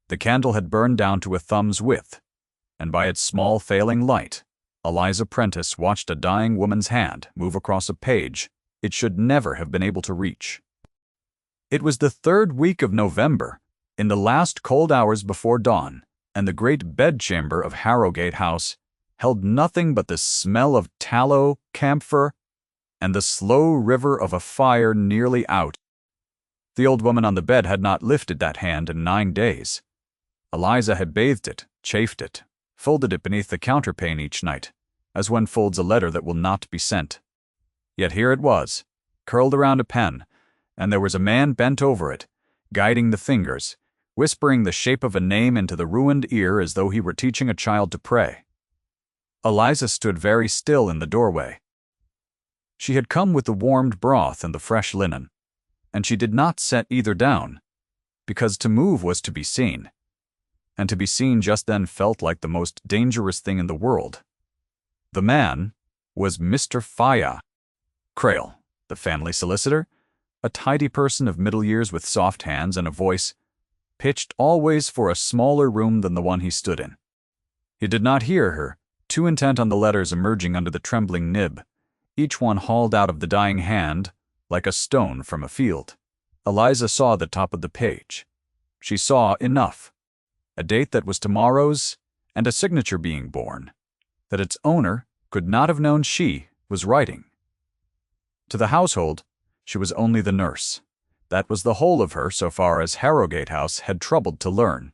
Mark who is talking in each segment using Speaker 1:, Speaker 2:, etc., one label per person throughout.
Speaker 1: The candle had burned down to a thumb's width, and by its small failing light, Eliza Prentice watched a dying woman's hand move across a page it should never have been able to reach. It was the 3rd week of November, in the last cold hours before dawn, and the great bedchamber of Harrogate House held nothing but the smell of tallow, camphor, and the slow river of a fire nearly out. The old woman on the bed had not lifted that hand in 9 days. Eliza had bathed it, chafed it, folded it beneath the counterpane each night, as one folds a letter that will not be sent. Yet here it was, curled around a pen, and there was a man bent over it, guiding the fingers, whispering the shape of a name into the ruined ear as though he were teaching a child to pray. Eliza stood very still in the doorway. She had come with the warmed broth and the fresh linen, and she did not set either down, because to move was to be seen, and to be seen just then felt like the most dangerous thing in the world. The man was Mr. Faya Crail, the family solicitor, a tidy person of middle years with soft hands and a voice pitched always for a smaller room than the one he stood in. He did not hear her, too intent on the letters emerging under the trembling nib, each one hauled out of the dying hand like a stone from a field. Eliza saw the top of the page. She saw enough. A date that was tomorrow's, and a signature being born, that its owner could not have known she was writing. To the household, she was only the nurse. That was the whole of her so far as Harrogate House had troubled to learn.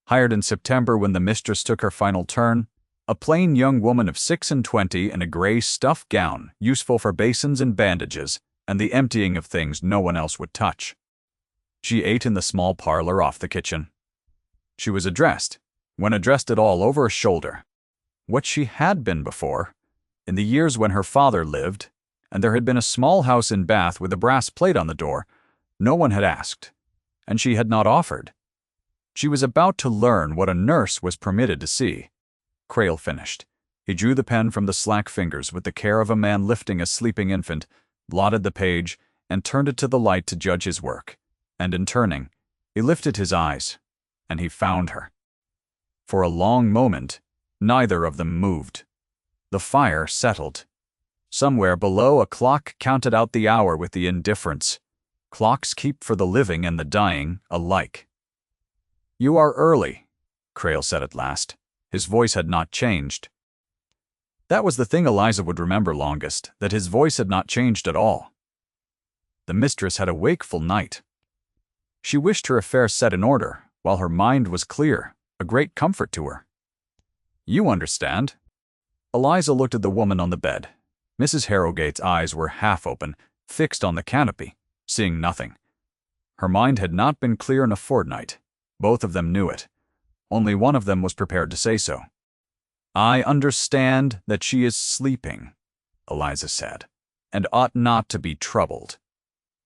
Speaker 1: Hired in September when the mistress took her final turn, a plain young woman of 26 in a gray stuff gown useful for basins and bandages and the emptying of things no one else would touch. She ate in the small parlor off the kitchen. She was addressed, when addressed at all, over a shoulder. What she had been before, in the years when her father lived, and there had been a small house in Bath with a brass plate on the door, no one had asked, and she had not offered. She was about to learn what a nurse was permitted to see. Crail finished. He drew the pen from the slack fingers with the care of a man lifting a sleeping infant, blotted the page, and turned it to the light to judge his work. And in turning, he lifted his eyes, and he found her. For a long moment, neither of them moved. The fire settled. Somewhere below, a clock counted out the hour with the indifference. Clocks keep for the living and the dying alike. "You are early," Crail said at last. His voice had not changed. That was the thing Eliza would remember longest, that his voice had not changed at all. The mistress had a wakeful night. She wished her affairs set in order, while her mind was clear, a great comfort to her. "You understand." Eliza looked at the woman on the bed. Mrs. Harrogate's eyes were half open, fixed on the canopy, seeing nothing. Her mind had not been clear in a fortnight. Both of them knew it. Only one of them was prepared to say so. "I understand that she is sleeping," Eliza said, "and ought not to be troubled."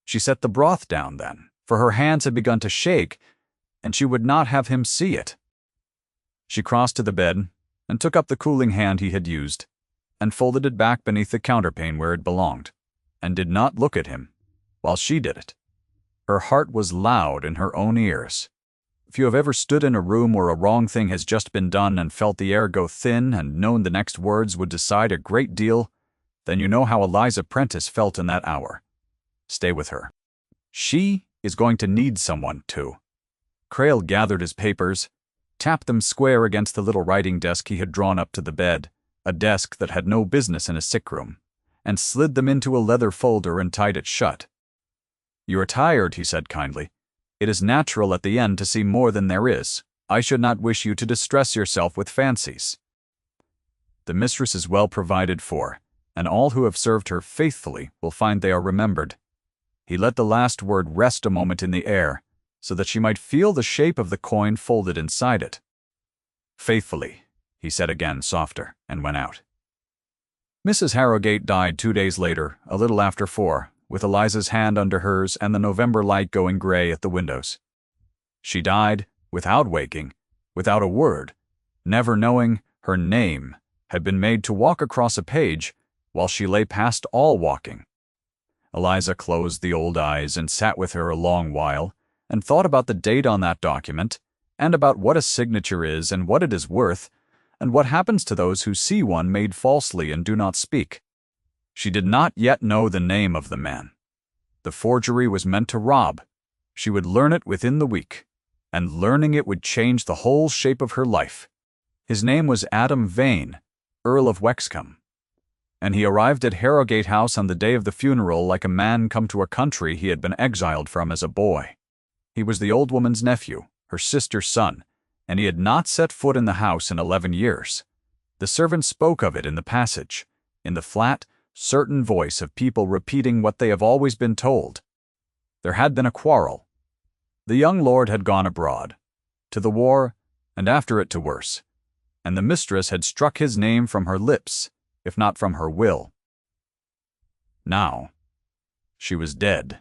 Speaker 1: She set the broth down then, for her hands had begun to shake, and she would not have him see it. She crossed to the bed and took up the cooling hand he had used, and folded it back beneath the counterpane where it belonged, and did not look at him while she did it. Her heart was loud in her own ears. If you have ever stood in a room where a wrong thing has just been done and felt the air go thin and known the next words would decide a great deal, then you know how Eliza Prentice felt in that hour. Stay with her. She is going to need someone, too. Crail gathered his papers, tapped them square against the little writing desk he had drawn up to the bed, a desk that had no business in a sick room, and slid them into a leather folder and tied it shut. "You are tired," he said kindly. "It is natural at the end to see more than there is. I should not wish you to distress yourself with fancies. The mistress is well provided for, and all who have served her faithfully will find they are remembered." He let the last word rest a moment in the air, so that she might feel the shape of the coin folded inside it. "Faithfully," he said again, softer, and went out. Mrs. Harrogate died 2 days later, a little after 4, with Eliza's hand under hers and the November light going gray at the windows. She died without waking, without a word, never knowing her name had been made to walk across a page while she lay past all walking. Eliza closed the old eyes and sat with her a long while and thought about the date on that document and about what a signature is and what it is worth, and what happens to those who see one made falsely and do not speak. She did not yet know the name of the man. The forgery was meant to rob. She would learn it within the week, and learning it would change the whole shape of her life. His name was Adam Vane, Earl of Wexcombe, and he arrived at Harrogate House on the day of the funeral like a man come to a country he had been exiled from as a boy. He was the old woman's nephew, her sister's son, and he had not set foot in the house in 11 years. The servants spoke of it in the passage, in the flat, certain voice of people repeating what they have always been told. There had been a quarrel. The young lord had gone abroad, to the war, and after it to worse, and the mistress had struck his name from her lips, if not from her will. Now, she was dead,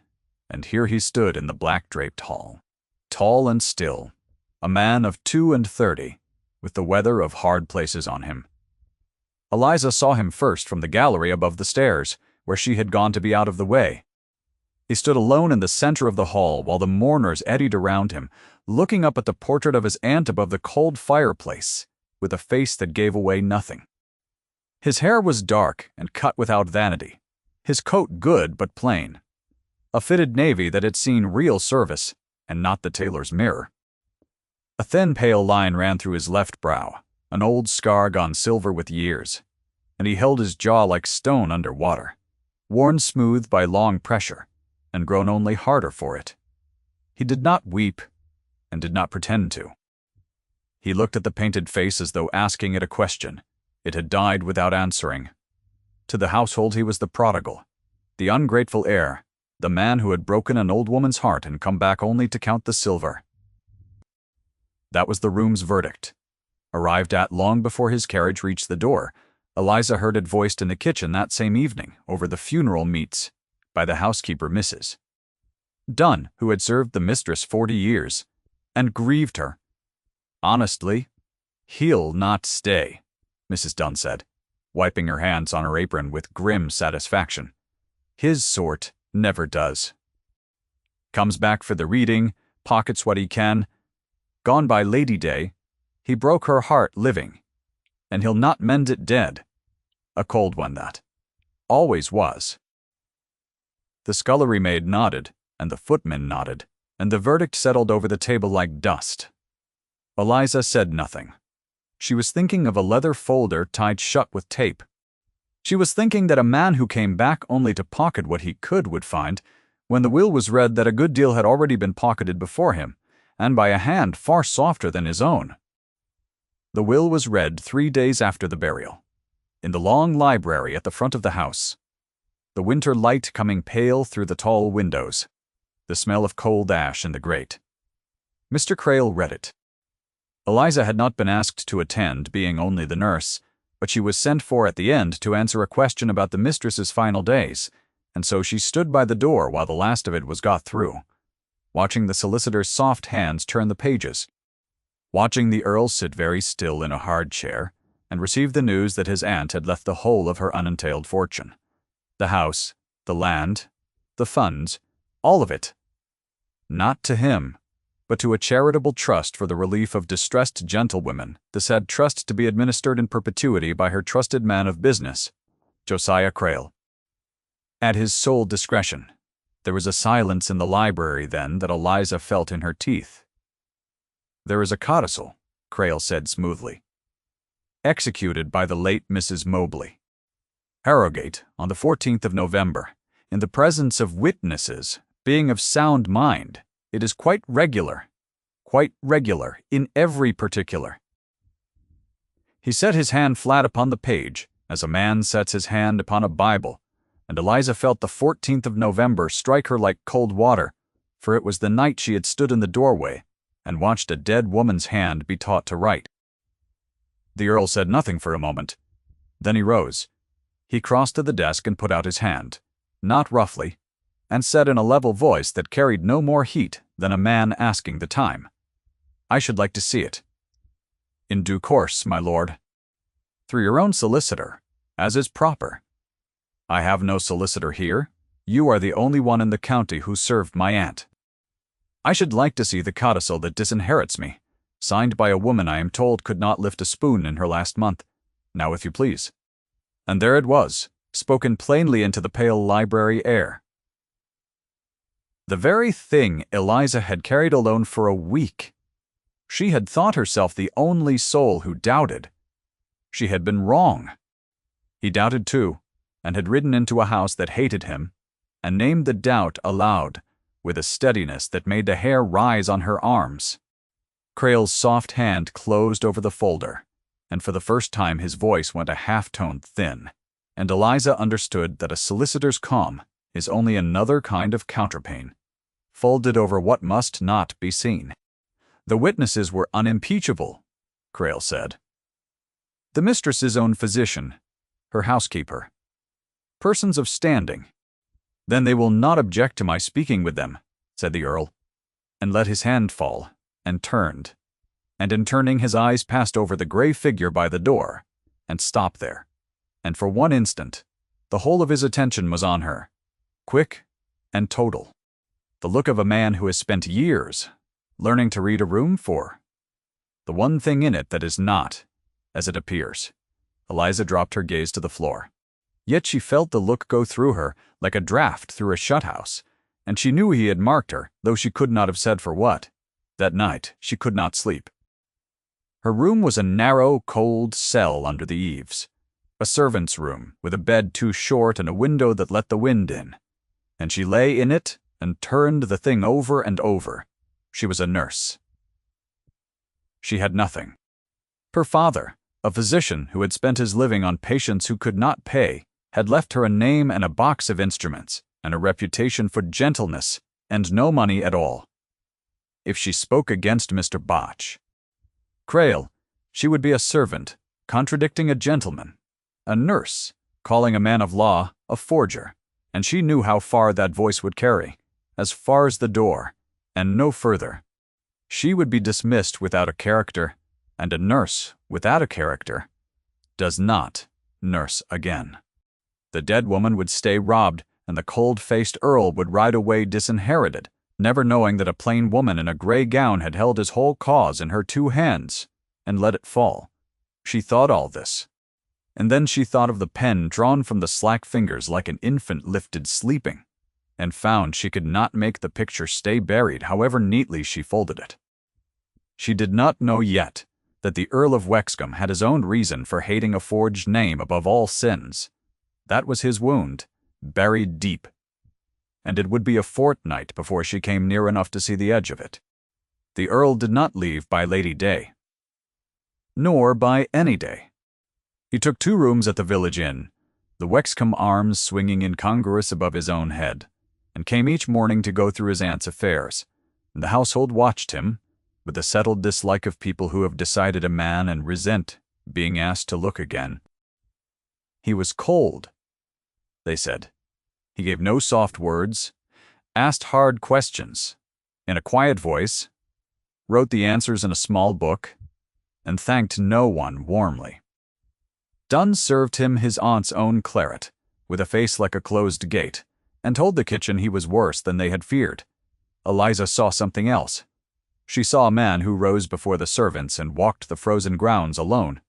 Speaker 1: and here he stood in the black-draped hall, tall and still, a man of 32, with the weather of hard places on him. Eliza saw him first from the gallery above the stairs, where she had gone to be out of the way. He stood alone in the center of the hall while the mourners eddied around him, looking up at the portrait of his aunt above the cold fireplace, with a face that gave away nothing. His hair was dark and cut without vanity, his coat good but plain, a fitted navy that had seen real service, and not the tailor's mirror. A thin pale line ran through his left brow, an old scar gone silver with years, and he held his jaw like stone under water, worn smooth by long pressure, and grown only harder for it. He did not weep, and did not pretend to. He looked at the painted face as though asking it a question. It had died without answering. To the household he was the prodigal, the ungrateful heir, the man who had broken an old woman's heart and come back only to count the silver. That was the room's verdict. Arrived at long before his carriage reached the door, Eliza heard it voiced in the kitchen that same evening over the funeral meats by the housekeeper, Mrs. Dunn, who had served the mistress 40 years, and grieved her. Honestly, he'll not stay, Mrs. Dunn said, wiping her hands on her apron with grim satisfaction. His sort never does. Comes back for the reading, pockets what he can. Gone by Lady Day, he broke her heart living, and he'll not mend it dead. A cold one that. Always was. The scullery maid nodded, and the footman nodded, and the verdict settled over the table like dust. Eliza said nothing. She was thinking of a leather folder tied shut with tape. She was thinking that a man who came back only to pocket what he could would find, when the will was read, that a good deal had already been pocketed before him, and by a hand far softer than his own. The will was read 3 days after the burial, in the long library at the front of the house, the winter light coming pale through the tall windows, the smell of cold ash in the grate. Mr. Crail read it. Eliza had not been asked to attend, being only the nurse, but she was sent for at the end to answer a question about the mistress's final days, and so she stood by the door while the last of it was got through, watching the solicitor's soft hands turn the pages, watching the Earl sit very still in a hard chair, and receive the news that his aunt had left the whole of her unentailed fortune. The house, the land, the funds, all of it. Not to him, but to a charitable trust for the relief of distressed gentlewomen, the said trust to be administered in perpetuity by her trusted man of business, Josiah Crail. At his sole discretion. There was a silence in the library then that Eliza felt in her teeth. There is a codicil, Crail said smoothly, executed by the late Mrs. Mobley. Harrogate, on the 14th of November, in the presence of witnesses, being of sound mind, it is quite regular in every particular. He set his hand flat upon the page, as a man sets his hand upon a Bible, and Eliza felt the 14th of November strike her like cold water, for it was the night she had stood in the doorway and watched a dead woman's hand be taught to write. The Earl said nothing for a moment. Then he rose. He crossed to the desk and put out his hand, not roughly, and said in a level voice that carried no more heat than a man asking the time, "I should like to see it." "In due course, my lord." "Through your own solicitor, as is proper." "I have no solicitor here. You are the only one in the county who served my aunt." "I should like to see the codicil that disinherits me, signed by a woman I am told could not lift a spoon in her last month. Now, if you please." And there it was, spoken plainly into the pale library air. The very thing Eliza had carried alone for a week. She had thought herself the only soul who doubted. She had been wrong. He doubted too, and had ridden into a house that hated him, and named the doubt aloud, with a steadiness that made the hair rise on her arms. Crale's soft hand closed over the folder, and for the first time his voice went a half-tone thin, and Eliza understood that a solicitor's calm is only another kind of counterpane, folded over what must not be seen. The witnesses were unimpeachable, Crale said. The mistress's own physician, her housekeeper. Persons of standing. "Then they will not object to my speaking with them," said the Earl, and let his hand fall, and turned. And in turning his eyes passed over the grey figure by the door, and stopped there. And for one instant, the whole of his attention was on her, quick and total. The look of a man who has spent years learning to read a room for the one thing in it that is not as it appears. Eliza dropped her gaze to the floor. Yet she felt the look go through her like a draught through a shut-house, and she knew he had marked her, though she could not have said for what. That night she could not sleep. Her room was a narrow, cold cell under the eaves, a servant's room with a bed too short and a window that let the wind in, and she lay in it and turned the thing over and over. She was a nurse. She had nothing. Her father, a physician who had spent his living on patients who could not pay, had left her a name and a box of instruments, and a reputation for gentleness, and no money at all. If she spoke against Mr. Botch, Crale, she would be a servant, contradicting a gentleman, a nurse, calling a man of law a forger, and she knew how far that voice would carry, as far as the door, and no further. She would be dismissed without a character, and a nurse without a character does not nurse again. The dead woman would stay robbed, and the cold-faced Earl would ride away disinherited, never knowing that a plain woman in a grey gown had held his whole cause in her 2 hands, and let it fall. She thought all this. And then she thought of the pen drawn from the slack fingers like an infant lifted sleeping, and found she could not make the picture stay buried however neatly she folded it. She did not know yet that the Earl of Wexcombe had his own reason for hating a forged name above all sins. That was his wound, buried deep, and it would be a fortnight before she came near enough to see the edge of it. The Earl did not leave by Lady Day, nor by any day. He took 2 rooms at the village inn, the Wexcombe arms swinging incongruous above his own head, and came each morning to go through his aunt's affairs, and the household watched him, with the settled dislike of people who have decided a man and resent being asked to look again. He was cold, they said. He gave no soft words, asked hard questions, in a quiet voice, wrote the answers in a small book, and thanked no one warmly. Dunn served him his aunt's own claret, with a face like a closed gate, and told the kitchen he was worse than they had feared. Eliza saw something else. She saw a man who rose before the servants and walked the frozen grounds alone.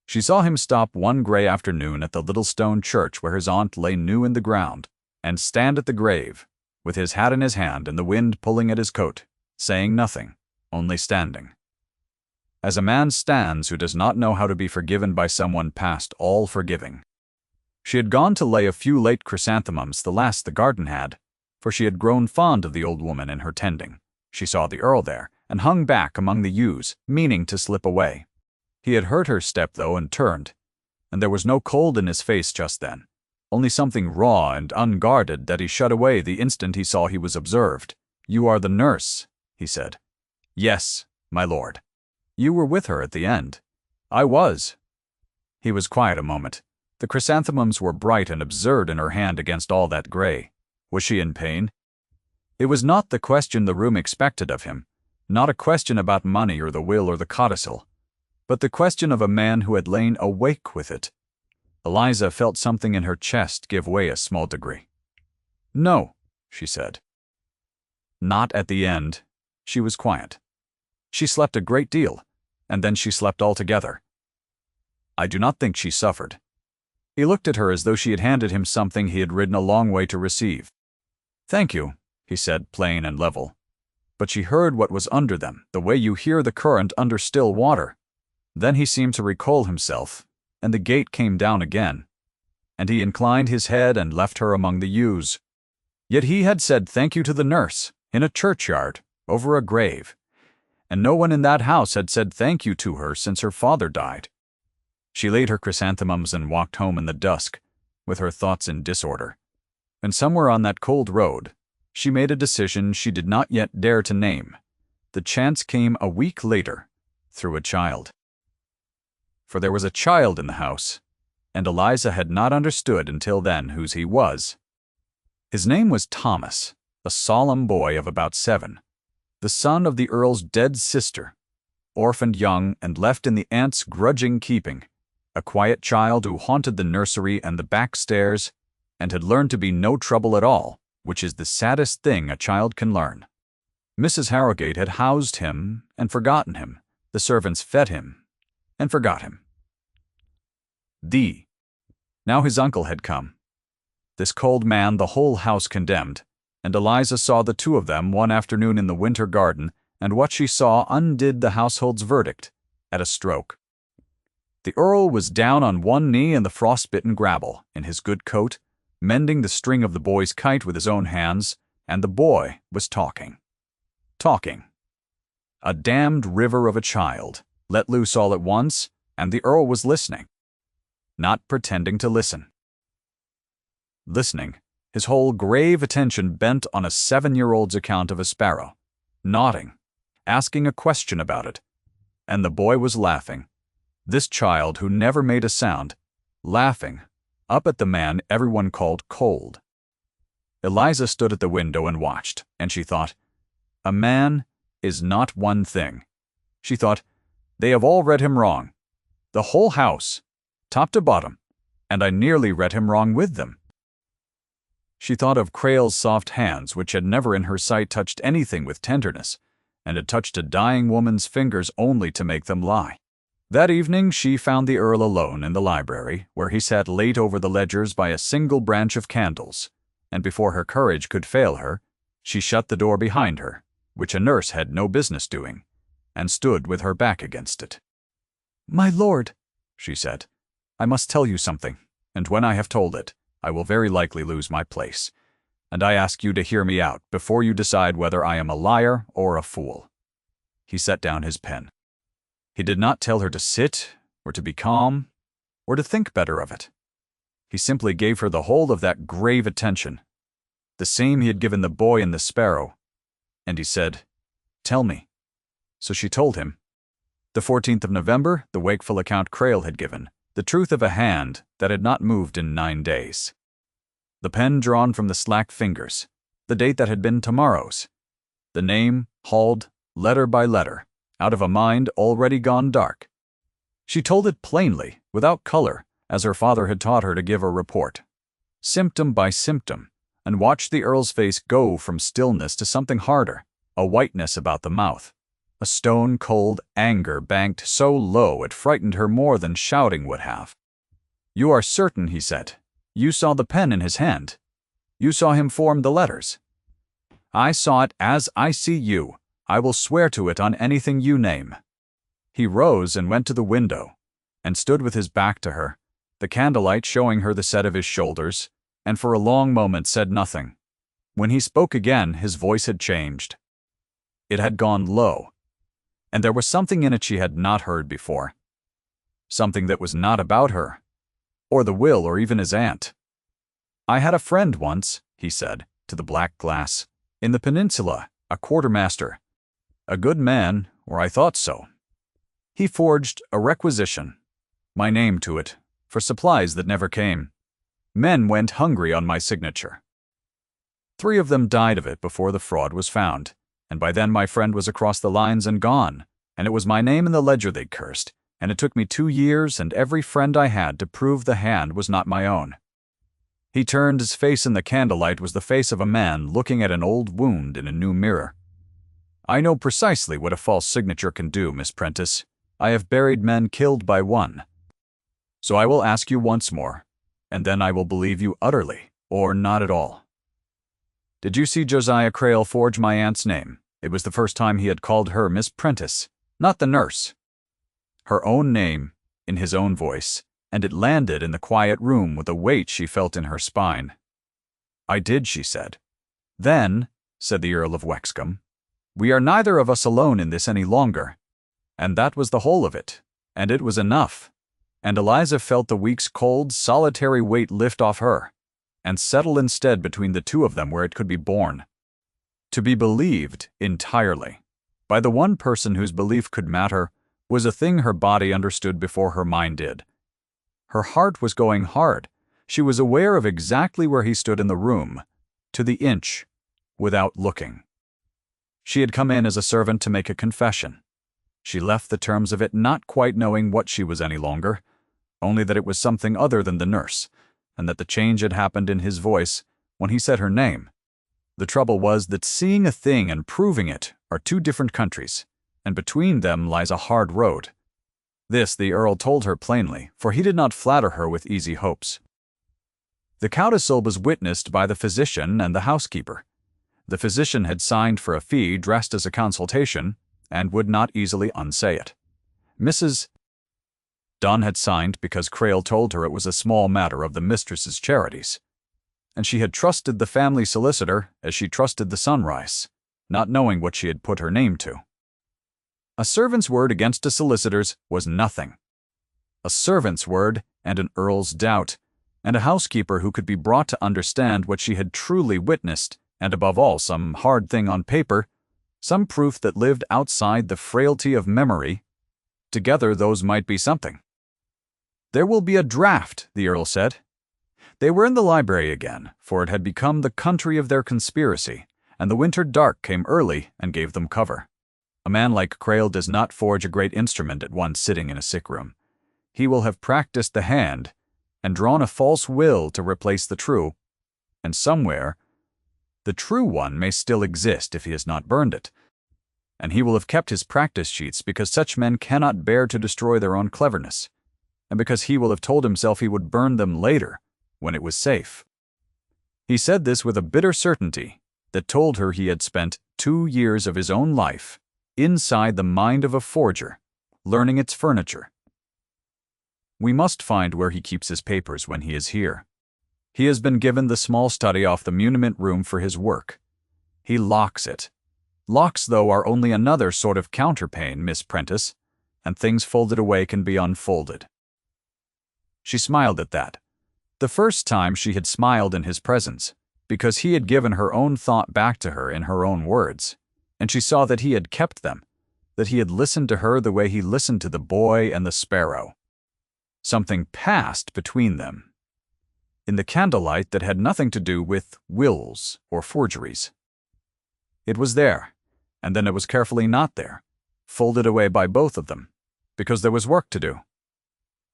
Speaker 1: She saw him stop one grey afternoon at the little stone church where his aunt lay new in the ground, and stand at the grave, with his hat in his hand and the wind pulling at his coat, saying nothing, only standing. As a man stands who does not know how to be forgiven by someone past all forgiving. She had gone to lay a few late chrysanthemums, the last the garden had, for she had grown fond of the old woman in her tending. She saw the Earl there, and hung back among the yews, meaning to slip away. He had heard her step, though, and turned, and there was no cold in his face just then, only something raw and unguarded that he shut away the instant he saw he was observed. "You are the nurse," he said. "Yes, my lord." "You were with her at the end." "I was." He was quiet a moment. The chrysanthemums were bright and absurd in her hand against all that grey. Was she in pain? It was not the question the room expected of him, not a question about money or the will or the codicil, but the question of a man who had lain awake with it. Eliza felt something in her chest give way a small degree. "No," she said. Not at the end. She was quiet. She slept a great deal, and then she slept altogether. I do not think she suffered. He looked at her as though she had handed him something he had ridden a long way to receive. "Thank you," he said, plain and level. But she heard what was under them, the way you hear the current under still water. Then he seemed to recall himself, and the gate came down again, and he inclined his head and left her among the yews. Yet he had said thank you to the nurse, in a churchyard, over a grave, and no one in that house had said thank you to her since her father died. She laid her chrysanthemums and walked home in the dusk, with her thoughts in disorder. And somewhere on that cold road, she made a decision she did not yet dare to name. The chance came a week later, through a child. For there was a child in the house, and Eliza had not understood until then whose he was. His name was Thomas, a solemn boy of about 7, the son of the Earl's dead sister, orphaned young and left in the aunt's grudging keeping, a quiet child who haunted the nursery and the back stairs, and had learned to be no trouble at all, which is the saddest thing a child can learn. Mrs. Harrogate had housed him and forgotten him. The servants fed him and forgot him. Now his uncle had come. This cold man the whole house condemned, and Eliza saw the two of them one afternoon in the winter garden, and what she saw undid the household's verdict at a stroke. The Earl was down on one knee in the frost-bitten gravel, in his good coat, mending the string of the boy's kite with his own hands, and the boy was talking. A damned river of a child, let loose all at once, and the Earl was listening. Not pretending to listen. Listening, his whole grave attention bent on a 7-year-old's account of a sparrow, nodding, asking a question about it, and the boy was laughing. This child who never made a sound, laughing, up at the man everyone called cold. Eliza stood at the window and watched, and she thought, a man is not one thing. She thought, they have all read him wrong. The whole house, top to bottom, and I nearly read him wrong with them. She thought of Creel's soft hands, which had never in her sight touched anything with tenderness, and had touched a dying woman's fingers only to make them lie. That evening she found the Earl alone in the library, where he sat late over the ledgers by a single branch of candles, and before her courage could fail her, she shut the door behind her, which a nurse had no business doing, and stood with her back against it. "My lord," she said, "I must tell you something, and when I have told it, I will very likely lose my place, and I ask you to hear me out before you decide whether I am a liar or a fool." He set down his pen. He did not tell her to sit, or to be calm, or to think better of it. He simply gave her the whole of that grave attention, the same he had given the boy and the sparrow, and he said, "Tell me." So she told him. The 14th of November, the wakeful account Creel had given, the truth of a hand that had not moved in 9 days. The pen drawn from the slack fingers, the date that had been tomorrow's, the name hauled, letter by letter, out of a mind already gone dark. She told it plainly, without color, as her father had taught her to give a report, symptom by symptom, and watched the Earl's face go from stillness to something harder, a whiteness about the mouth, a stone-cold anger banked so low it frightened her more than shouting would have. "You are certain," he said. "You saw the pen in his hand. You saw him form the letters." "I saw it as I see you. I will swear to it on anything you name." He rose and went to the window, and stood with his back to her, the candlelight showing her the set of his shoulders, and for a long moment said nothing. When he spoke again, his voice had changed. It had gone low, and there was something in it she had not heard before. Something that was not about her, or the will, or even his aunt. "I had a friend once," he said, to the black glass, "in the peninsula, a quartermaster. A good man, or I thought so. He forged a requisition, my name to it, for supplies that never came. Men went hungry on my signature. 3 of them died of it before the fraud was found, and by then my friend was across the lines and gone, and it was my name in the ledger they cursed, and it took me 2 years and every friend I had to prove the hand was not my own." He turned. His face in the candlelight was the face of a man looking at an old wound in a new mirror. I know precisely what a false signature can do, Miss Prentice. I have buried men killed by one. So I will ask you once more, and then I will believe you utterly, or not at all. Did you see Josiah Crale forge my aunt's name? It was the first time he had called her Miss Prentice, not the nurse. Her own name, in his own voice, and it landed in the quiet room with a weight she felt in her spine. I did, she said. Then, said the Earl of Wexcombe, we are neither of us alone in this any longer. And that was the whole of it, and it was enough. And Eliza felt the week's cold, solitary weight lift off her, and settle instead between the two of them where it could be borne. To be believed entirely, by the one person whose belief could matter, was a thing her body understood before her mind did. Her heart was going hard. She was aware of exactly where he stood in the room, to the inch, without looking. She had come in as a servant to make a confession. She left the terms of it not quite knowing what she was any longer, only that it was something other than the nurse, and that the change had happened in his voice when he said her name. The trouble was that seeing a thing and proving it are two different countries, and between them lies a hard road. This the Earl told her plainly, for he did not flatter her with easy hopes. The codicil was witnessed by the physician and the housekeeper. The physician had signed for a fee dressed as a consultation, and would not easily unsay it. Mrs. Dunn had signed because Crale told her it was a small matter of the mistress's charities, and she had trusted the family solicitor as she trusted the sunrise, not knowing what she had put her name to. A servant's word against a solicitor's was nothing. A servant's word and an earl's doubt, and a housekeeper who could be brought to understand what she had truly witnessed, and above all some hard thing on paper, some proof that lived outside the frailty of memory. Together those might be something. There will be a draft, the Earl said. They were in the library again, for it had become the country of their conspiracy, and the winter dark came early and gave them cover. A man like Crale does not forge a great instrument at once sitting in a sick room. He will have practiced the hand, and drawn a false will to replace the true, and somewhere the true one may still exist if he has not burned it, and he will have kept his practice sheets because such men cannot bear to destroy their own cleverness, and because he will have told himself he would burn them later, when it was safe. He said this with a bitter certainty that told her he had spent 2 years of his own life inside the mind of a forger, learning its furniture. We must find where he keeps his papers when he is here. He has been given the small study off the muniment room for his work. He locks it. Locks, though, are only another sort of counterpane, Miss Prentice, and things folded away can be unfolded. She smiled at that. The first time she had smiled in his presence, because he had given her own thought back to her in her own words, and she saw that he had kept them, that he had listened to her the way he listened to the boy and the sparrow. Something passed between them, in the candlelight that had nothing to do with wills or forgeries. It was there, and then it was carefully not there, folded away by both of them, because there was work to do,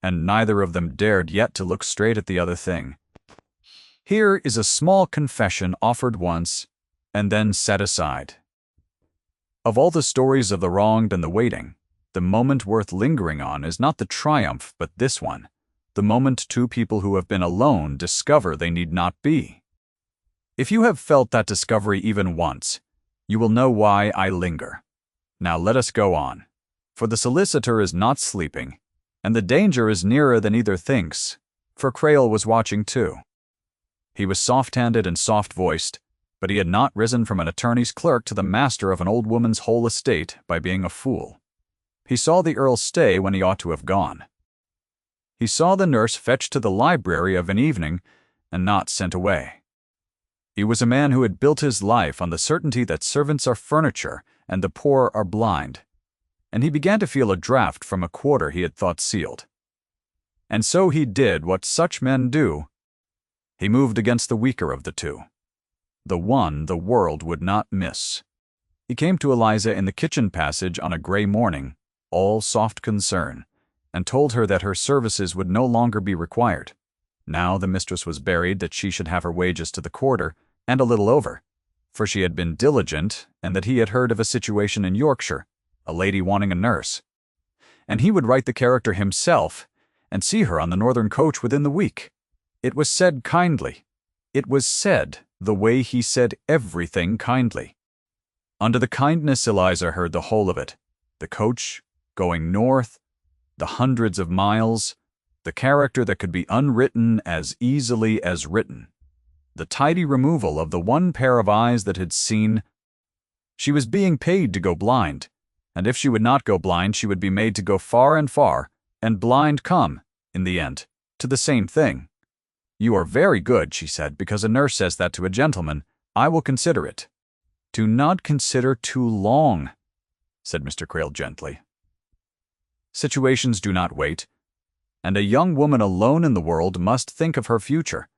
Speaker 1: and neither of them dared yet to look straight at the other thing. Here is a small confession offered once, and then set aside. Of all the stories of the wronged and the waiting, the moment worth lingering on is not the triumph but this one, the moment two people who have been alone discover they need not be. If you have felt that discovery even once, you will know why I linger. Now let us go on, for the solicitor is not sleeping, and the danger is nearer than either thinks, for Crale was watching too. He was soft-handed and soft-voiced, but he had not risen from an attorney's clerk to the master of an old woman's whole estate by being a fool. He saw the Earl stay when he ought to have gone. He saw the nurse fetched to the library of an evening and not sent away. He was a man who had built his life on the certainty that servants are furniture and the poor are blind, and he began to feel a draught from a quarter he had thought sealed. And so he did what such men do. He moved against the weaker of the two, the one the world would not miss. He came to Eliza in the kitchen passage on a gray morning, all soft concern, and told her that her services would no longer be required. Now the mistress was buried that she should have her wages to the quarter, and a little over, for she had been diligent and that he had heard of a situation in Yorkshire, a lady wanting a nurse. And he would write the character himself and see her on the northern coach within the week. It was said kindly. It was said the way he said everything kindly. Under the kindness Eliza heard the whole of it. The coach, going north, the hundreds of miles, the character that could be unwritten as easily as written, the tidy removal of the one pair of eyes that had seen. She was being paid to go blind, and if she would not go blind she would be made to go far and far, and blind come, in the end, to the same thing. "You are very good," she said, "because a nurse says that to a gentleman. I will consider it." "Do not consider too long," said Mr. Crail gently. Situations do not wait, and a young woman alone in the world must think of her future.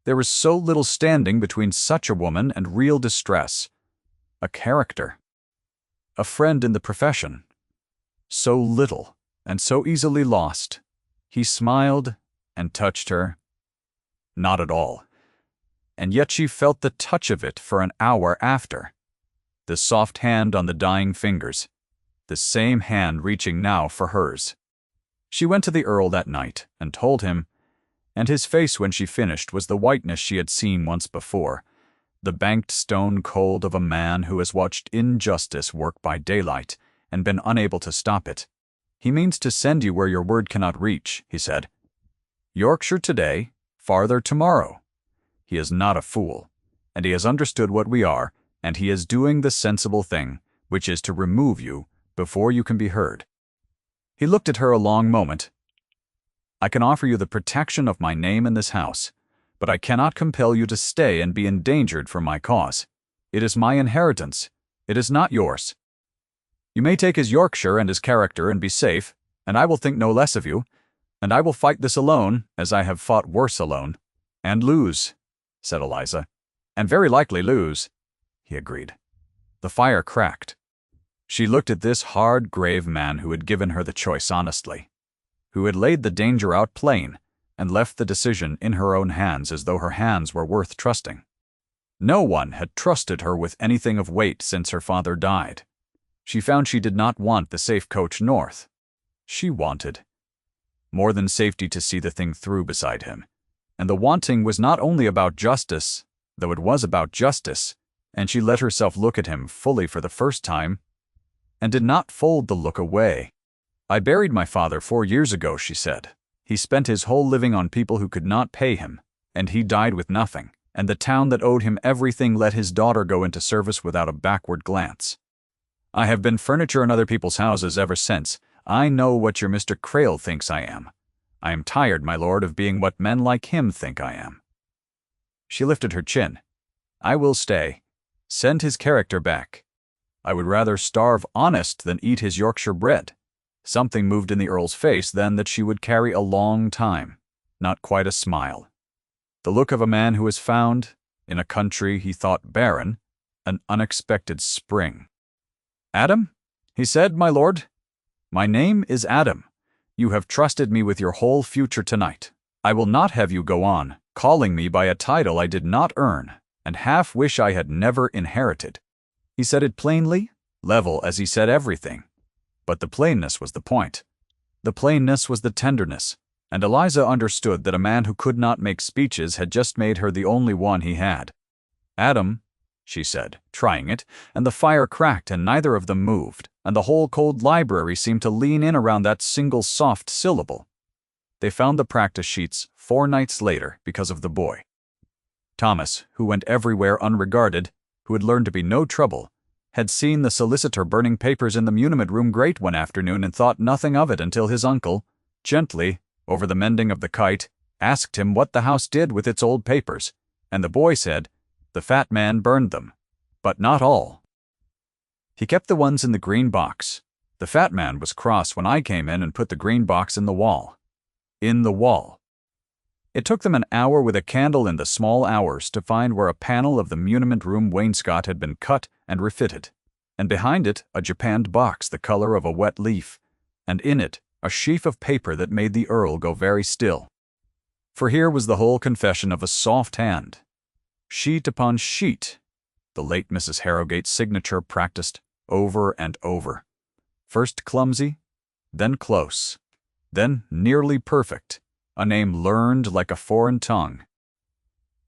Speaker 1: There is so little standing between such a woman and real distress. A character. A friend in the profession. So little, and so easily lost. He smiled and touched her. Not at all. And yet she felt the touch of it for an hour after. The soft hand on the dying fingers. The same hand reaching now for hers. She went to the Earl that night and told him, and his face when she finished was the whiteness she had seen once before, the banked stone cold of a man who has watched injustice work by daylight and been unable to stop it. "He means to send you where your word cannot reach," he said. "Yorkshire today, farther tomorrow. He is not a fool, and he has understood what we are, and he is doing the sensible thing, which is to remove you before you can be heard." He looked at her a long moment. "I can offer you the protection of my name in this house, but I cannot compel you to stay and be endangered for my cause. It is my inheritance. It is not yours. You may take his Yorkshire and his character and be safe, and I will think no less of you, and I will fight this alone, as I have fought worse alone." "And lose," said Eliza. "And very likely lose," he agreed. The fire cracked. She looked at this hard, grave man who had given her the choice honestly, who had laid the danger out plain and left the decision in her own hands as though her hands were worth trusting. No one had trusted her with anything of weight since her father died. She found she did not want the safe coach north. She wanted more than safety to see the thing through beside him. And the wanting was not only about justice, though it was about justice, and she let herself look at him fully for the first time, and did not fold the look away. "I buried my father 4 years ago," she said. "He spent his whole living on people who could not pay him, and he died with nothing, and the town that owed him everything let his daughter go into service without a backward glance. I have been furniture in other people's houses ever since. I know what your Mr. Crail thinks I am. I am tired, my lord, of being what men like him think I am." She lifted her chin. "I will stay. Send his character back. I would rather starve honest than eat his Yorkshire bread." Something moved in the Earl's face then that she would carry a long time. Not quite a smile. The look of a man who has found, in a country he thought barren, an unexpected spring. "Adam?" he said, "my lord. My name is Adam. You have trusted me with your whole future tonight. I will not have you go on, calling me by a title I did not earn, and half wish I had never inherited." He said it plainly, level as he said everything. But the plainness was the point. The plainness was the tenderness, and Eliza understood that a man who could not make speeches had just made her the only one he had. "Adam," she said, trying it, and the fire cracked and neither of them moved, and the whole cold library seemed to lean in around that single soft syllable. They found the practice sheets 4 nights later because of the boy. Thomas, who went everywhere unregarded, who had learned to be no trouble, had seen the solicitor burning papers in the muniment room grate one afternoon and thought nothing of it until his uncle, gently, over the mending of the kite, asked him what the house did with its old papers, and the boy said, "The fat man burned them, but not all. He kept the ones in the green box. The fat man was cross when I came in and put the green box in the wall." In the wall. It took them an hour with a candle in the small hours to find where a panel of the muniment room wainscot had been cut and refitted, and behind it a japanned box the color of a wet leaf, and in it a sheaf of paper that made the Earl go very still. For here was the whole confession of a soft hand. Sheet upon sheet, the late Mrs. Harrowgate's signature practiced over and over. First clumsy, then close, then nearly perfect, a name learned like a foreign tongue.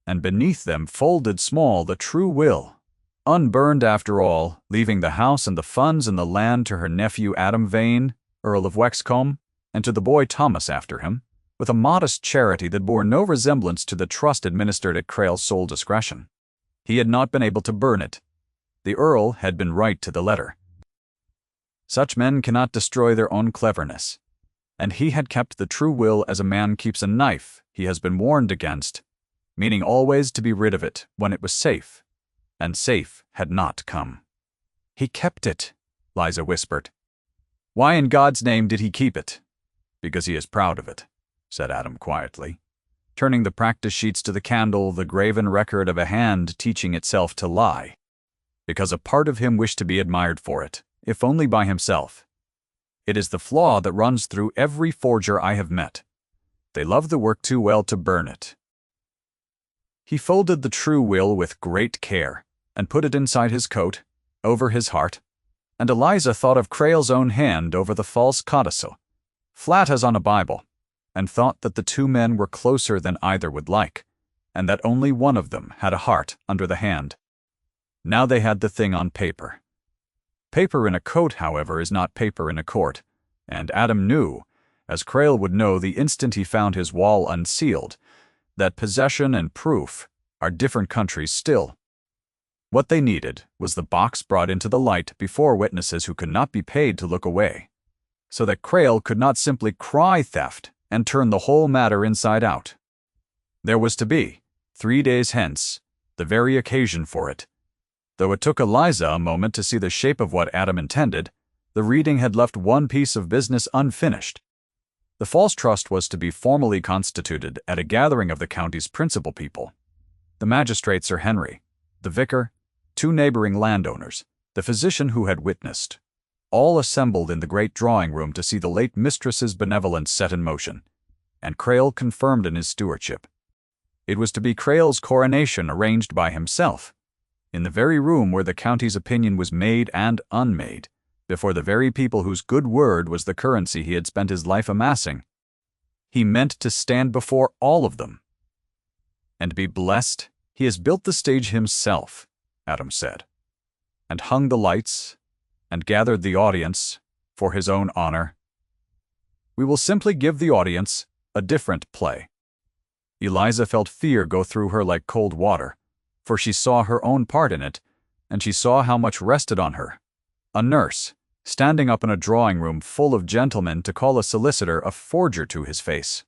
Speaker 1: And beneath them folded small the true will, unburned after all, leaving the house and the funds and the land to her nephew Adam Vane, Earl of Wexcombe, and to the boy Thomas after him, with a modest charity that bore no resemblance to the trust administered at Crail's sole discretion. He had not been able to burn it. The Earl had been right to the letter. Such men cannot destroy their own cleverness, and he had kept the true will as a man keeps a knife he has been warned against, meaning always to be rid of it when it was safe, and safe had not come. "He kept it," Liza whispered. "Why in God's name did he keep it?" "Because he is proud of it," said Adam quietly, turning the practice sheets to the candle, the graven record of a hand teaching itself to lie. "Because a part of him wished to be admired for it, if only by himself. It is the flaw that runs through every forger I have met. They love the work too well to burn it." He folded the true will with great care, and put it inside his coat, over his heart, and Eliza thought of Crail's own hand over the false codicil, flat as on a Bible, and thought that the two men were closer than either would like, and that only one of them had a heart under the hand. Now they had the thing on paper. Paper in a coat, however, is not paper in a court, and Adam knew, as Crail would know the instant he found his wall unsealed, that possession and proof are different countries still. What they needed was the box brought into the light before witnesses who could not be paid to look away, so that Crail could not simply cry theft and turn the whole matter inside out. There was to be, 3 days hence, the very occasion for it. Though it took Eliza a moment to see the shape of what Adam intended, the reading had left one piece of business unfinished. The false trust was to be formally constituted at a gathering of the county's principal people. The magistrate Sir Henry, the vicar, 2 neighboring landowners, the physician who had witnessed, all assembled in the great drawing-room to see the late mistress's benevolence set in motion, and Crail confirmed in his stewardship. It was to be Crail's coronation arranged by himself, in the very room where the county's opinion was made and unmade, before the very people whose good word was the currency he had spent his life amassing. He meant to stand before all of them. "And be blessed, he has built the stage himself," Adam said, "and hung the lights, and gathered the audience for his own honor. We will simply give the audience a different play." Eliza felt fear go through her like cold water, for she saw her own part in it, and she saw how much rested on her. A nurse, standing up in a drawing-room full of gentlemen to call a solicitor a forger to his face.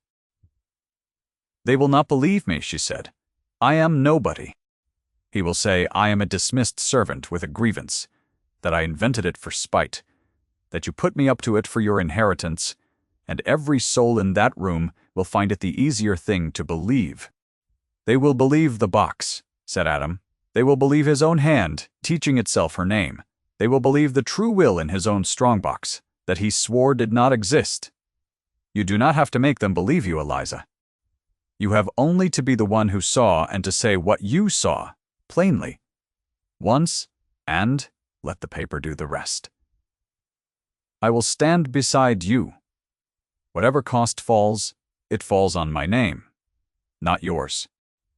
Speaker 1: "They will not believe me," she said. "I am nobody. He will say I am a dismissed servant with a grievance, that I invented it for spite, that you put me up to it for your inheritance, and every soul in that room will find it the easier thing to believe." "They will believe the box," said Adam. "They will believe his own hand, teaching itself her name. They will believe the true will in his own strongbox, that he swore did not exist. You do not have to make them believe you, Eliza. You have only to be the one who saw and to say what you saw, plainly, once, and let the paper do the rest. I will stand beside you. Whatever cost falls, it falls on my name, not yours.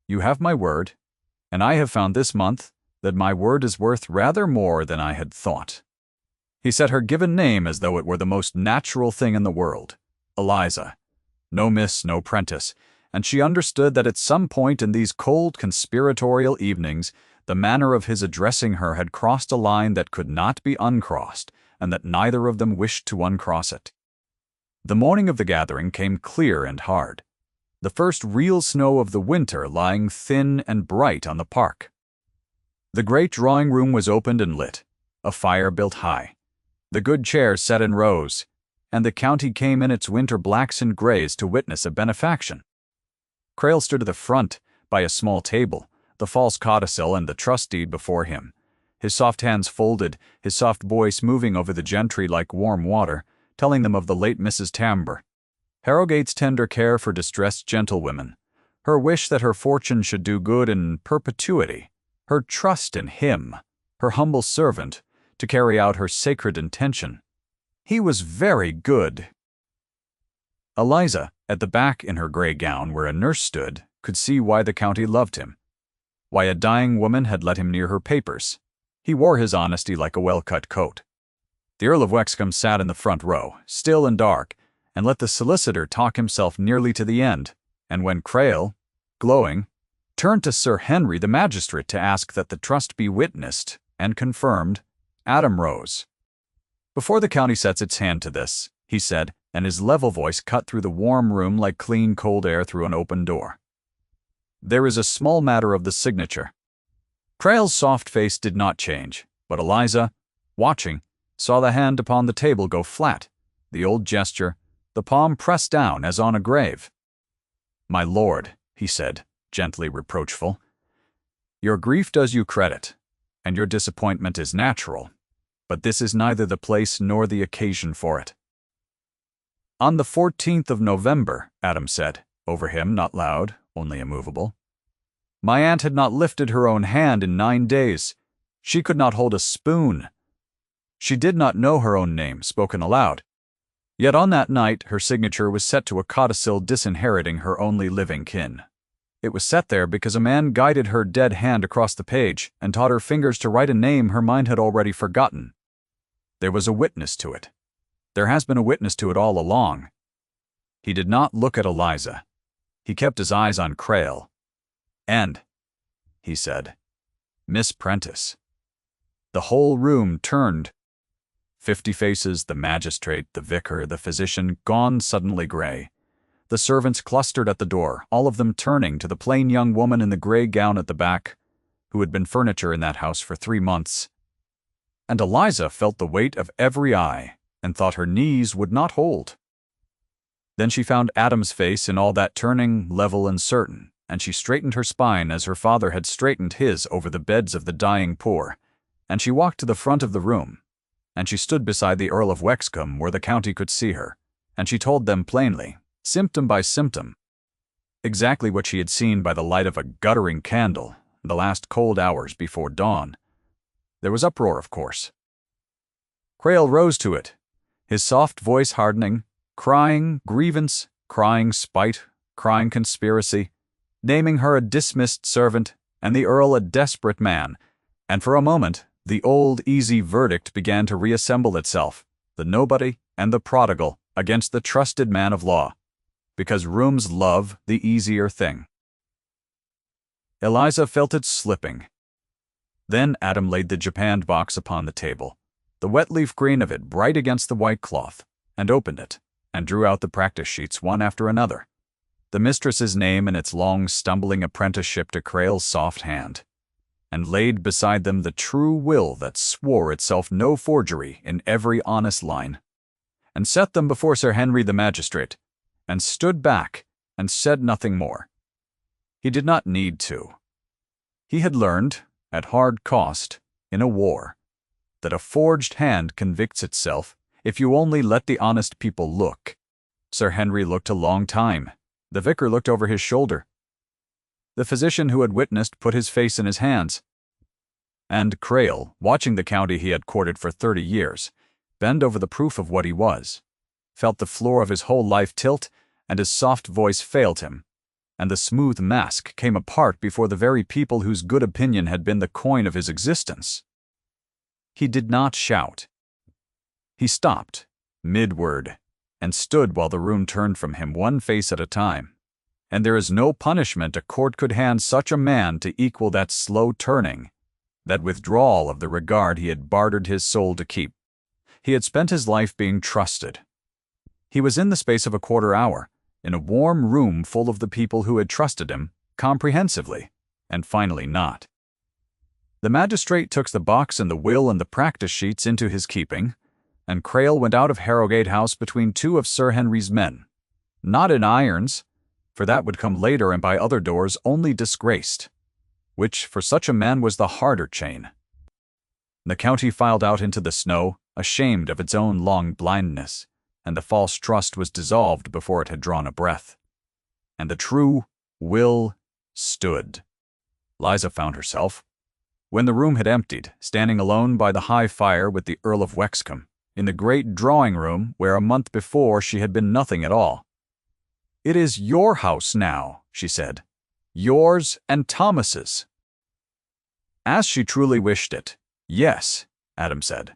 Speaker 1: You have my word, and I have found this month that my word is worth rather more than I had thought." He said her given name as though it were the most natural thing in the world, Eliza. No miss, no prentice, and she understood that at some point in these cold conspiratorial evenings, the manner of his addressing her had crossed a line that could not be uncrossed, and that neither of them wished to uncross it. The morning of the gathering came clear and hard, the first real snow of the winter lying thin and bright on the park. The great drawing-room was opened and lit, a fire built high, the good chairs set in rows, and the county came in its winter blacks and grays to witness a benefaction. Crail stood at the front, by a small table, the false codicil and the trust deed before him, his soft hands folded, his soft voice moving over the gentry like warm water, telling them of the late Mrs. Tamber, Harrowgate's tender care for distressed gentlewomen, her wish that her fortune should do good in perpetuity, her trust in him, her humble servant, to carry out her sacred intention. He was very good. Eliza, at the back in her gray gown where a nurse stood, could see why the county loved him, why a dying woman had let him near her papers. He wore his honesty like a well-cut coat. The Earl of Wexcombe sat in the front row, still and dark, and let the solicitor talk himself nearly to the end, and when Crail, glowing, turned to Sir Henry the magistrate to ask that the trust be witnessed and confirmed, Adam rose. "Before the county sets its hand to this," he said, and his level voice cut through the warm room like clean cold air through an open door, "there is a small matter of the signature." Crail's soft face did not change, but Eliza, watching, saw the hand upon the table go flat, the old gesture, the palm pressed down as on a grave. "My lord," he said, gently reproachful, "your grief does you credit, and your disappointment is natural, but this is neither the place nor the occasion for it." "On the 14th of November," Adam said, over him, not loud, only immovable. "My aunt had not lifted her own hand in 9 days. She could not hold a spoon. She did not know her own name, spoken aloud. Yet on that night her signature was set to a codicil disinheriting her only living kin. It was set there because a man guided her dead hand across the page and taught her fingers to write a name her mind had already forgotten. There was a witness to it. There has been a witness to it all along." He did not look at Eliza. He kept his eyes on Crail. "And," he said, "Miss Prentice." The whole room turned. 50 faces, the magistrate, the vicar, the physician, gone suddenly gray. The servants clustered at the door, all of them turning to the plain young woman in the gray gown at the back, who had been furniture in that house for 3 months. And Eliza felt the weight of every eye, and thought her knees would not hold. Then she found Adam's face in all that turning, level and certain, and she straightened her spine as her father had straightened his over the beds of the dying poor, and she walked to the front of the room, and she stood beside the Earl of Wexcombe where the county could see her, and she told them plainly, symptom by symptom, exactly what she had seen by the light of a guttering candle the last cold hours before dawn. There was uproar, of course. Crail rose to it, his soft voice hardening, crying grievance, crying spite, crying conspiracy, naming her a dismissed servant and the Earl a desperate man, and for a moment the old easy verdict began to reassemble itself, the nobody and the prodigal against the trusted man of law, because rooms love the easier thing. Eliza felt it slipping. Then Adam laid the japanned box upon the table, the wet leaf green of it bright against the white cloth, and opened it, and drew out the practice sheets one after another, the mistress's name and its long stumbling apprenticeship to Crail's soft hand, and laid beside them the true will that swore itself no forgery in every honest line, and set them before Sir Henry the magistrate, and stood back and said nothing more. He did not need to. He had learned, at hard cost, in a war, that a forged hand convicts itself if you only let the honest people look. Sir Henry looked a long time. The vicar looked over his shoulder. The physician who had witnessed put his face in his hands. And Crail, watching the county he had courted for 30 years, bend over the proof of what he was, felt the floor of his whole life tilt, and his soft voice failed him, and the smooth mask came apart before the very people whose good opinion had been the coin of his existence. He did not shout. He stopped, mid-word, and stood while the room turned from him one face at a time. And there is no punishment a court could hand such a man to equal that slow turning, that withdrawal of the regard he had bartered his soul to keep. He had spent his life being trusted. He was in the space of a quarter hour, in a warm room full of the people who had trusted him, comprehensively, and finally not. The magistrate took the box and the will and the practice sheets into his keeping, and Crail went out of Harrogate House between 2 of Sir Henry's men, not in irons, for that would come later and by other doors only disgraced, which for such a man was the harder chain. The county filed out into the snow, ashamed of its own long blindness, and the false trust was dissolved before it had drawn a breath. And the true will stood. Liza found herself, When the room had emptied, standing alone by the high fire with the Earl of Wexcombe, in the great drawing-room where a month before she had been nothing at all. "It is your house now," she said. "Yours and Thomas's." As she truly wished it. "Yes," Adam said.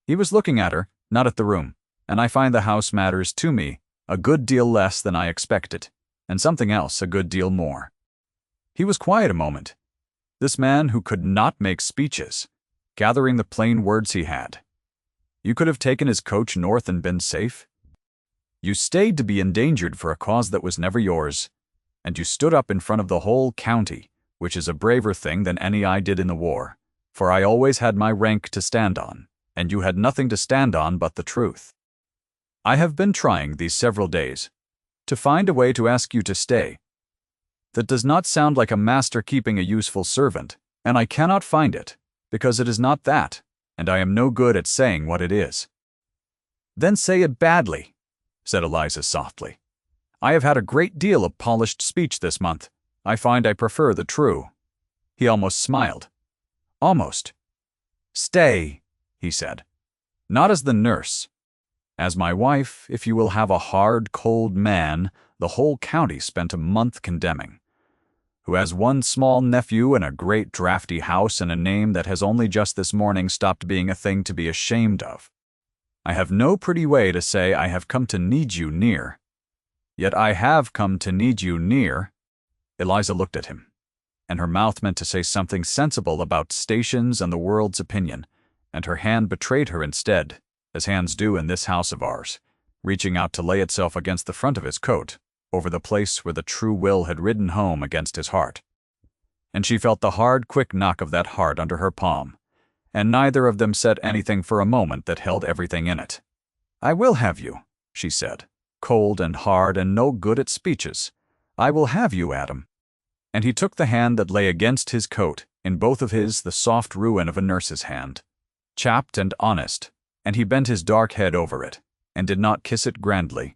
Speaker 1: He was looking at her, not at the room, "and I find the house matters to me a good deal less than I expected, and something else a good deal more." He was quiet a moment. This man who could not make speeches, gathering the plain words he had. You could have taken his coach north and been safe. You stayed to be endangered for a cause that was never yours, and you stood up in front of the whole county, which is a braver thing than any I did in the war, for I always had my rank to stand on, and you had nothing to stand on but the truth. I have been trying these several days to find a way to ask you to stay. That does not sound like a master keeping a useful servant, and I cannot find it, because it is not that, and I am no good at saying what it is. "Then say it badly," said Eliza softly. "I have had a great deal of polished speech this month. I find I prefer the true." He almost smiled. "Almost." "Stay," he said. "Not as the nurse. As my wife, if you will have a hard, cold man the whole county spent a month condemning, who has one small nephew in a great draughty house and a name that has only just this morning stopped being a thing to be ashamed of. I have no pretty way to say I have come to need you near. Yet I have come to need you near." Eliza looked at him, and her mouth meant to say something sensible about stations and the world's opinion, and her hand betrayed her instead, as hands do in this house of ours, reaching out to lay itself against the front of his coat, over the place where the true will had ridden home against his heart. And she felt the hard, quick knock of that heart under her palm, and neither of them said anything for a moment that held everything in it. "I will have you," she said, "cold and hard and no good at speeches. I will have you, Adam." And he took the hand that lay against his coat, in both of his the soft ruin of a nurse's hand, chapped and honest, and he bent his dark head over it, and did not kiss it grandly,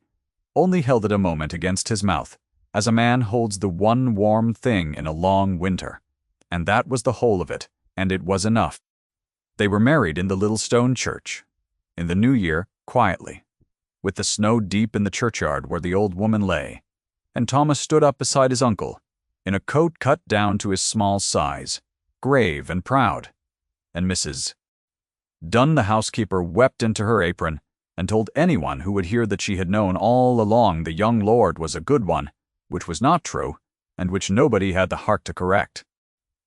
Speaker 1: only held it a moment against his mouth, as a man holds the one warm thing in a long winter. And that was the whole of it, and it was enough. They were married in the little stone church, in the new year, quietly, with the snow deep in the churchyard where the old woman lay, and Thomas stood up beside his uncle, in a coat cut down to his small size, grave and proud, and Mrs. Dunn, the housekeeper, wept into her apron, and told anyone who would hear that she had known all along the young lord was a good one, which was not true, and which nobody had the heart to correct.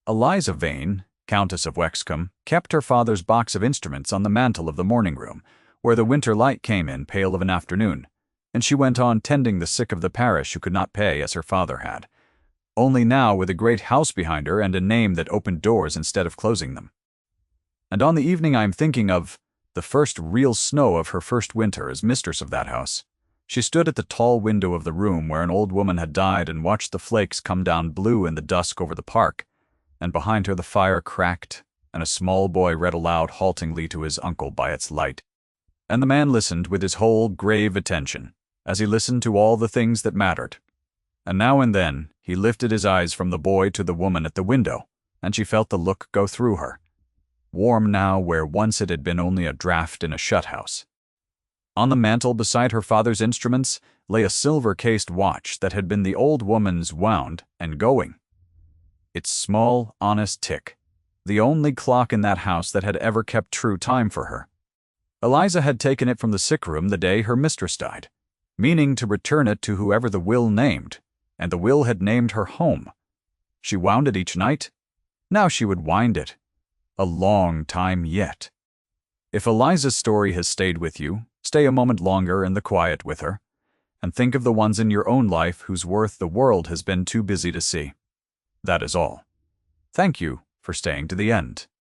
Speaker 1: Eliza Vane, Countess of Wexcombe, kept her father's box of instruments on the mantel of the morning-room, where the winter light came in pale of an afternoon, and she went on tending the sick of the parish who could not pay as her father had, only now with a great house behind her and a name that opened doors instead of closing them. And on the evening I am thinking of, the first real snow of her first winter as mistress of that house, she stood at the tall window of the room where an old woman had died and watched the flakes come down blue in the dusk over the park, and behind her the fire cracked, and a small boy read aloud haltingly to his uncle by its light. And the man listened with his whole grave attention, as he listened to all the things that mattered. And now and then he lifted his eyes from the boy to the woman at the window, and she felt the look go through her, warm now where once it had been only a draught in a shut-house. On the mantel beside her father's instruments lay a silver-cased watch that had been the old woman's wound and going. Its small, honest tick, the only clock in that house that had ever kept true time for her. Eliza had taken it from the sick-room the day her mistress died, meaning to return it to whoever the will named, and the will had named her home. She wound it each night. Now she would wind it. A long time yet. If Eliza's story has stayed with you, stay a moment longer in the quiet with her, and think of the ones in your own life whose worth the world has been too busy to see. That is all. Thank you for staying to the end.